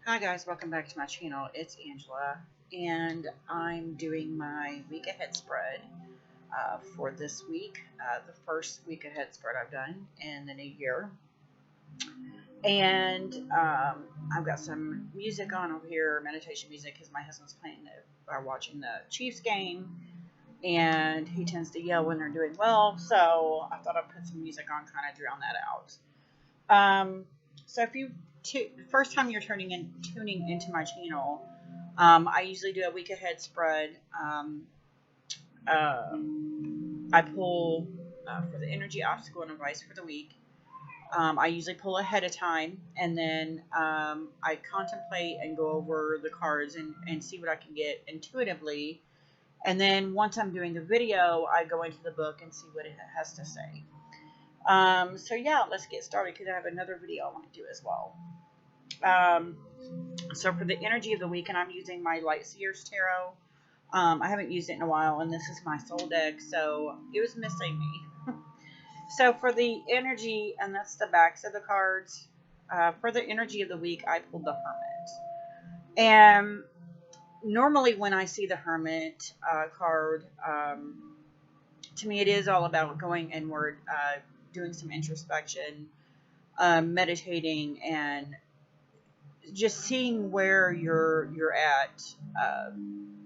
Hi guys, welcome back to my channel. It's Angela, and I'm doing my week ahead spread for this week, the first week ahead spread I've done in the new year. And I've got some music on over here, meditation music, because my husband's watching the Chiefs game, and he tends to yell when they're doing well. So I thought I'd put some music on, kind of drown that out. So if you first time you're tuning into my channel, I usually do a week ahead spread. Uh, I pull for the energy obstacle and advice for the week. I usually pull ahead of time, and then I contemplate and go over the cards and see what I can get intuitively. And then once I'm doing the video, I go into the book and see what it has to say. So yeah, let's get started because I have another video I want to do as well. Um, so for the energy of the week, and I'm using my Light Seers Tarot. I haven't used it in a while, and this is my soul deck, so it was missing me. So for the energy, and that's the backs of the cards. For the energy of the week, I pulled the Hermit. And normally when I see the Hermit card, to me it is all about going inward, doing some introspection, meditating, and just seeing where you're at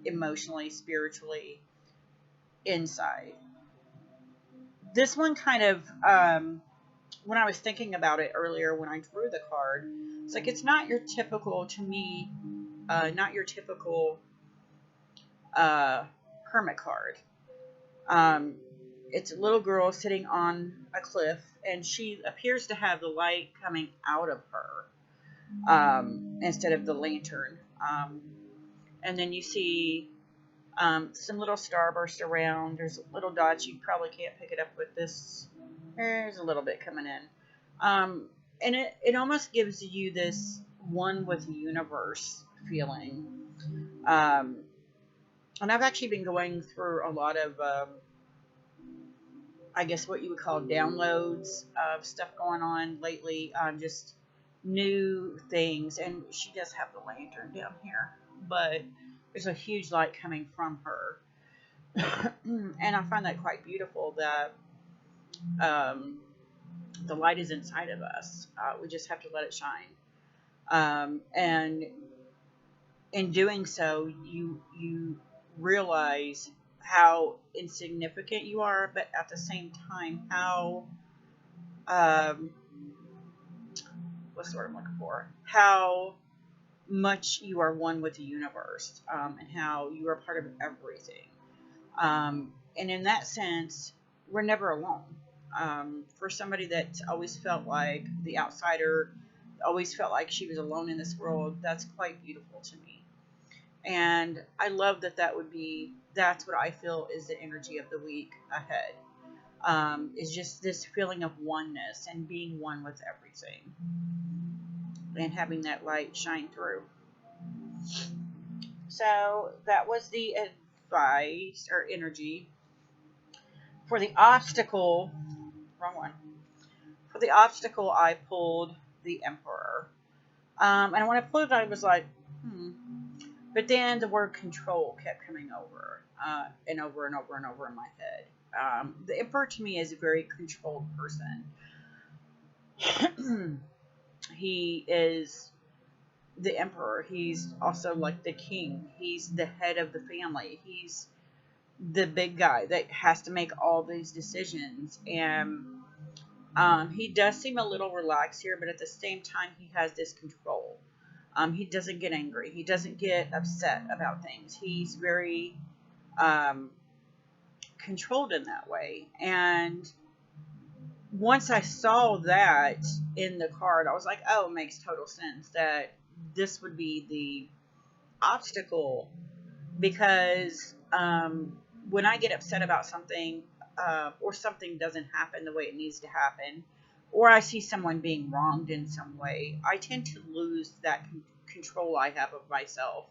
emotionally, spiritually, inside. This one kind of when I was thinking about it earlier when I drew the card, it's like it's not your typical, to me, not your typical uh, hermit card. Um, it's a little girl sitting on a cliff, and she appears to have the light coming out of her instead of the lantern. And then you see some little starburst around. There's little dots. You probably can't pick it up with this. There's a little bit coming in. And it almost gives you this one with the universe feeling. Um, and I've actually been going through a lot of, I guess, what you would call downloads of stuff going on lately. Just new things. And she does have the lantern down here. But there's a huge light coming from her. And I find that quite beautiful that um, the light is inside of us. We just have to let it shine. And in doing so, you realize how insignificant you are, but at the same time, how um, what's the word I'm looking for? How much you are one with the universe, and how you are part of everything. And in that sense, we're never alone. For somebody that's always felt like the outsider, always felt like she was alone in this world, that's quite beautiful to me. And I love that's what I feel is the energy of the week ahead. Is just this feeling of oneness and being one with everything and having that light shine through. So that was the advice or energy. For the obstacle, wrong one. For the obstacle, I pulled the Emperor. And when I pulled it, I was like, But then the word control kept coming over and over and over and over in my head. The Emperor to me is a very controlled person. He is the Emperor. He's also like the king. He's the head of the family. He's the big guy that has to make all these decisions. And he does seem a little relaxed here, but at the same time, he has this control. He doesn't get angry. He doesn't get upset about things. He's very controlled in that way. And once I saw that in the card, I was like, oh, it makes total sense that this would be the obstacle. Because when I get upset about something, or something doesn't happen the way it needs to happen, or I see someone being wronged in some way, I tend to lose that control I have of myself.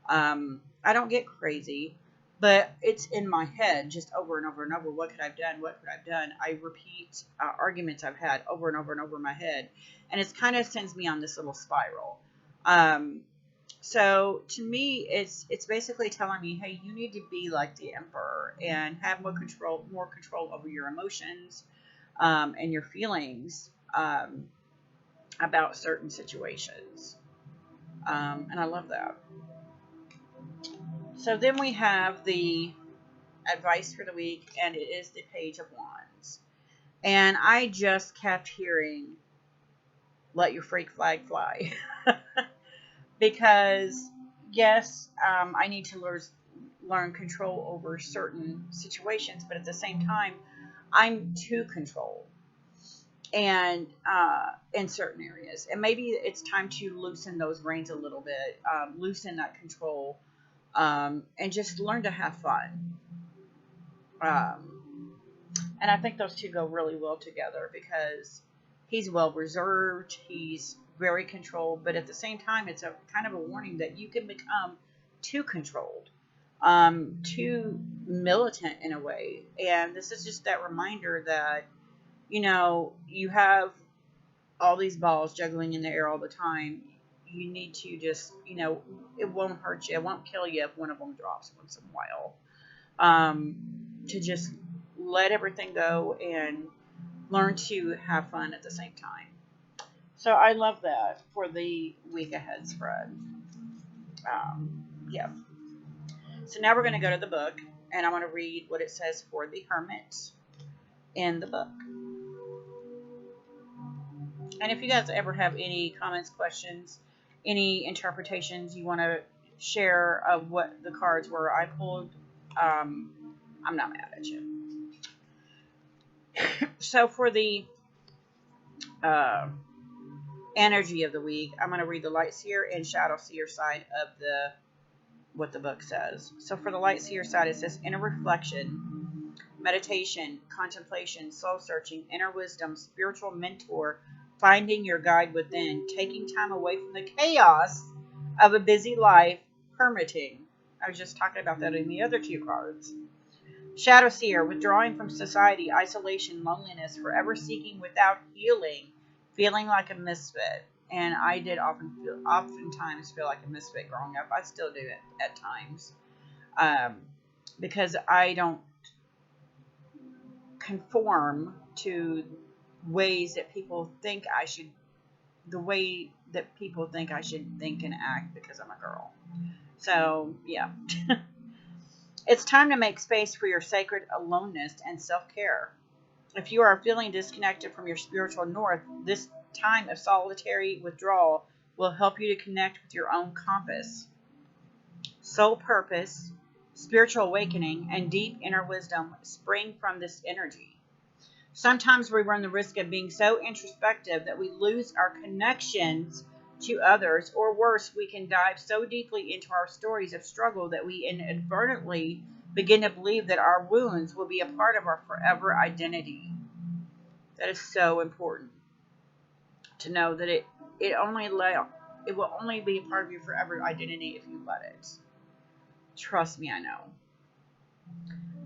I don't get crazy, but it's in my head just over and over and over. What could I have done? What could I have done? I repeat arguments I've had over and over and over in my head, and it kind of sends me on this little spiral. Um, so to me, it's basically telling me, hey, you need to be like the emperor and have more control over your emotions, and your feelings, about certain situations. And I love that. So then we have the advice for the week, and it is the Page of Wands. And I just kept hearing, let your freak flag fly. Because, yes, I need to learn control over certain situations, but at the same time, I'm too controlled, and in certain areas. And maybe it's time to loosen those reins a little bit, loosen that control, and just learn to have fun. And I think those two go really well together because he's well reserved, he's very controlled, but at the same time, it's a kind of a warning that you can become too controlled, too militant in a way. And this is just that reminder that, you have all these balls juggling in the air all the time. You need to just, it won't hurt you, it won't kill you if one of them drops once in a while. To just let everything go and learn to have fun at the same time. So I love that for the week ahead spread. Yeah. So now we're going to go to the book, and I'm going to read what it says for the Hermit in the book. And if you guys ever have any comments, questions, any interpretations you want to share of what the cards were I pulled, I'm not mad at you. So for the energy of the week, I'm going to read the Light Seer and Shadow Seer side of what the book says. So for the Light Seer side, it says inner reflection, meditation, contemplation, soul searching, inner wisdom, spiritual mentor, finding your guide within, taking time away from the chaos of a busy life, hermiting. I was just talking about that in the other two cards. Shadow Seer, withdrawing from society, isolation, loneliness, forever seeking without healing, feeling like a misfit. And I did oftentimes feel like a misfit growing up. I still do it at times, because I don't conform to ways that people think I should, the way that people think I should think and act because I'm a girl. So, yeah. It's time to make space for your sacred aloneness and self-care. If you are feeling disconnected from your spiritual north, this time of solitary withdrawal will help you to connect with your own compass. Soul purpose, spiritual awakening, and deep inner wisdom spring from this energy. Sometimes we run the risk of being so introspective that we lose our connections to others, or worse, we can dive so deeply into our stories of struggle that we inadvertently begin to believe that our wounds will be a part of our forever identity. That is so important to know that it will only be a part of your forever identity if you let it. Trust me, I know.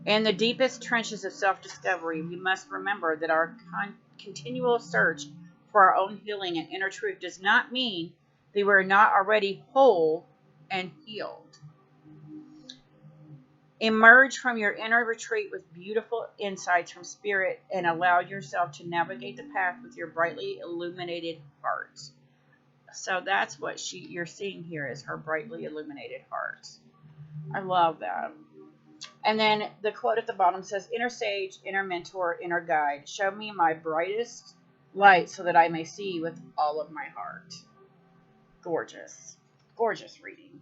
In the deepest trenches of self-discovery, we must remember that our continual search for our own healing and inner truth does not mean that we're not already whole and healed. Emerge from your inner retreat with beautiful insights from spirit and allow yourself to navigate the path with your brightly illuminated heart. So that's what you're seeing here is her brightly illuminated heart. I love that. And then the quote at the bottom says, inner sage, inner mentor, inner guide, show me my brightest light so that I may see with all of my heart. Gorgeous. Gorgeous reading.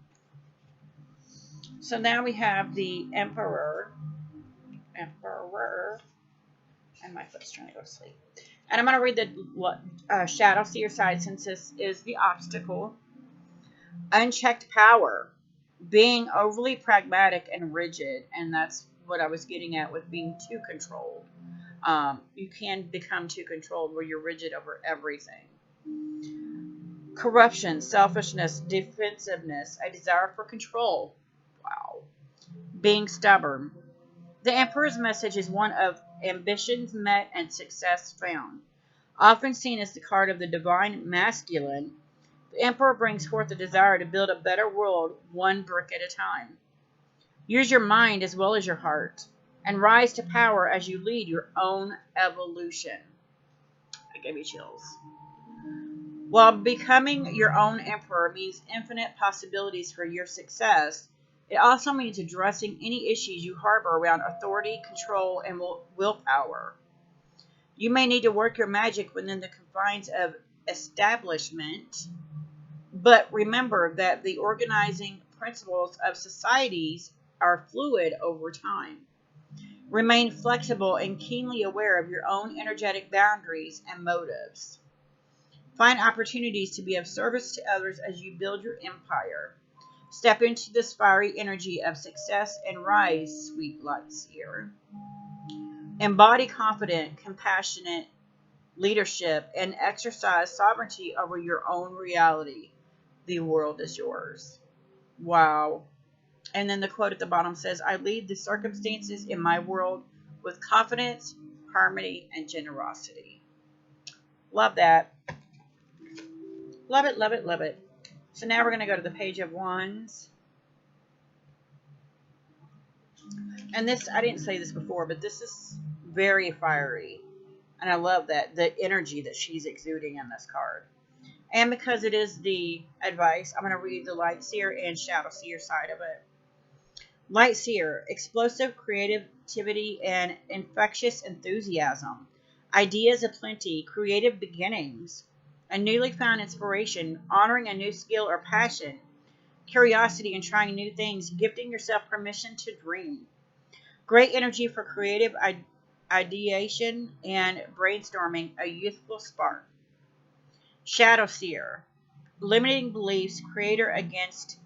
So now we have the Emperor. And my foot's trying to go to sleep. And I'm going to read the Shadow Seer side since this is the obstacle. Unchecked power. Being overly pragmatic and rigid, and that's what I was getting at with being too controlled. You can become too controlled where you're rigid over everything. Corruption, selfishness, defensiveness, a desire for control. Wow. Being stubborn. The Emperor's message is one of ambitions met and success found. Often seen as the card of the divine masculine, The Emperor brings forth a desire to build a better world one brick at a time. Use your mind as well as your heart, and rise to power as you lead your own evolution. That gave me chills. While becoming your own emperor means infinite possibilities for your success, it also means addressing any issues you harbor around authority, control, and willpower. You may need to work your magic within the confines of establishment, but remember that the organizing principles of societies are fluid over time. Remain flexible and keenly aware of your own energetic boundaries and motives. Find opportunities to be of service to others as you build your empire. Step into this fiery energy of success and rise, sweet light seer. Embody confident, compassionate leadership and exercise sovereignty over your own reality. The world is yours. Wow. And then the quote at the bottom says, I lead the circumstances in my world with confidence, harmony, and generosity. Love that. Love it, love it, love it. So now we're going to go to the Page of Wands. And this, I didn't say this before, but this is very fiery. And I love that, the energy that she's exuding in this card. And because it is the advice, I'm going to read the Light Seer and Shadow Seer side of it. Light Seer, explosive creativity and infectious enthusiasm. Ideas aplenty, creative beginnings. A newly found inspiration, honoring a new skill or passion. Curiosity in trying new things, gifting yourself permission to dream. Great energy for creative ideation and brainstorming, a youthful spark. Shadow Seer, limiting beliefs, creator angst,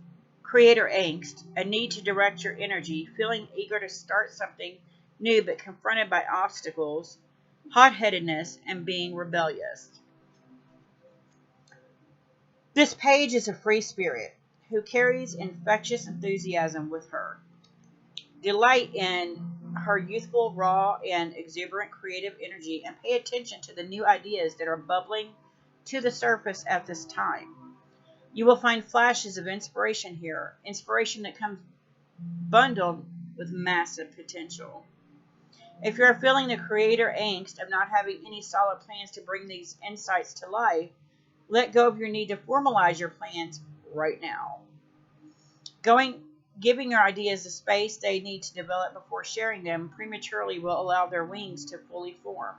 a need to direct your energy, feeling eager to start something new but confronted by obstacles, hot-headedness, and being rebellious. This page is a free spirit who carries infectious enthusiasm with her. Delight in her youthful, raw, and exuberant creative energy and pay attention to the new ideas that are bubbling to the surface at this time. You will find flashes of inspiration here, inspiration that comes bundled with massive potential. If you're feeling the creator angst of not having any solid plans to bring these insights to life, let go of your need to formalize your plans right now. Giving your ideas the space they need to develop before sharing them prematurely will allow their wings to fully form.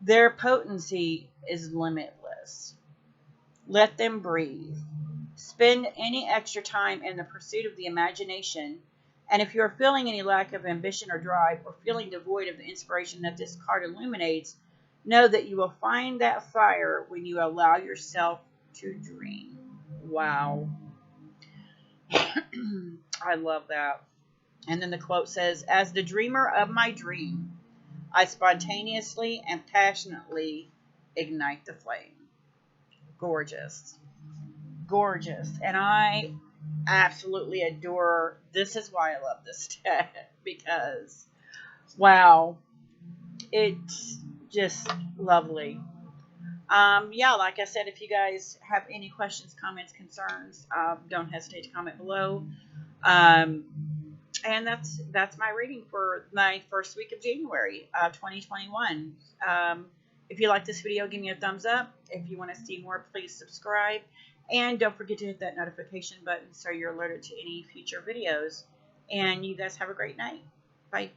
Their potency is limitless. Let them breathe. Spend any extra time in the pursuit of the imagination, and if you are feeling any lack of ambition or drive, or feeling devoid of the inspiration that this card illuminates, know that you will find that fire when you allow yourself to dream. Wow. I love that. And then the quote says, as the dreamer of my dream, I spontaneously and passionately ignite the flame. Gorgeous. Gorgeous. And I absolutely adore, this is why I love this deck, because, wow, it's just lovely. Yeah, like I said, if you guys have any questions, comments, concerns, don't hesitate to comment below. And that's my reading for my first week of January 2021. If you like this video, give me a thumbs up. If you want to see more, please subscribe. And don't forget to hit that notification button so you're alerted to any future videos. And you guys have a great night. Bye.